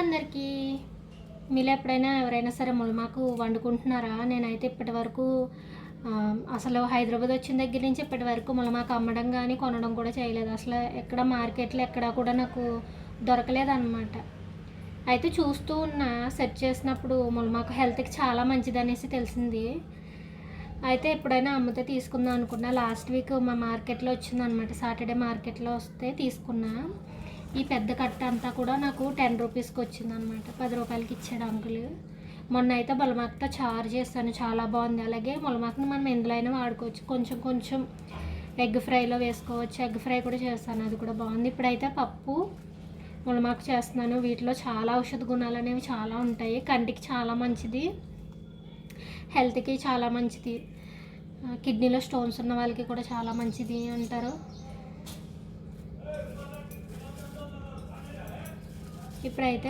అందరికీ. మీలో ఎప్పుడైనా ఎవరైనా సరే ములమాకు వండుకుంటున్నారా? నేనైతే ఇప్పటి వరకు అసలు హైదరాబాద్ వచ్చిన దగ్గర నుంచి ఇప్పటి వరకు ములమాకు అమ్మడం కానీ కొనడం కూడా చేయలేదు. అసలు ఎక్కడ మార్కెట్లో ఎక్కడ కూడా నాకు దొరకలేదన్నమాట. అయితే చూస్తూ ఉన్న సెర్చ్ చేసినప్పుడు ములమాకు హెల్త్కి చాలా మంచిది అనేసి తెలిసింది. అయితే ఎప్పుడైనా అమ్మితే తీసుకుందాం అనుకున్నా. లాస్ట్ వీక్ మా మార్కెట్లో వచ్చిందనమాట. సాటర్డే మార్కెట్లో వస్తే తీసుకున్నా. ఈ పెద్ద కట్ట అంతా కూడా నాకు 10 రూపీస్కి వచ్చిందనమాట. 10 రూపాయలకి ఇచ్చాడు అంకుల్. మొన్న అయితే ములమాకుతో చారు చేస్తాను, చాలా బాగుంది. అలాగే ములమాకుని మనం ఎందులో అయినా వాడుకోవచ్చు. కొంచెం కొంచెం ఎగ్ ఫ్రైలో వేసుకోవచ్చు. ఎగ్ ఫ్రై కూడా చేస్తాను, అది కూడా బాగుంది. ఇప్పుడైతే పప్పు ములమాకు చేస్తున్నాను. వీటిలో చాలా ఔషధ గుణాలు అనేవి చాలా ఉంటాయి. కంటికి చాలా మంచిది, హెల్త్కి చాలా మంచిది. కిడ్నీలో స్టోన్స్ ఉన్న వాళ్ళకి కూడా చాలా మంచిది అంటారు. ఇప్పుడైతే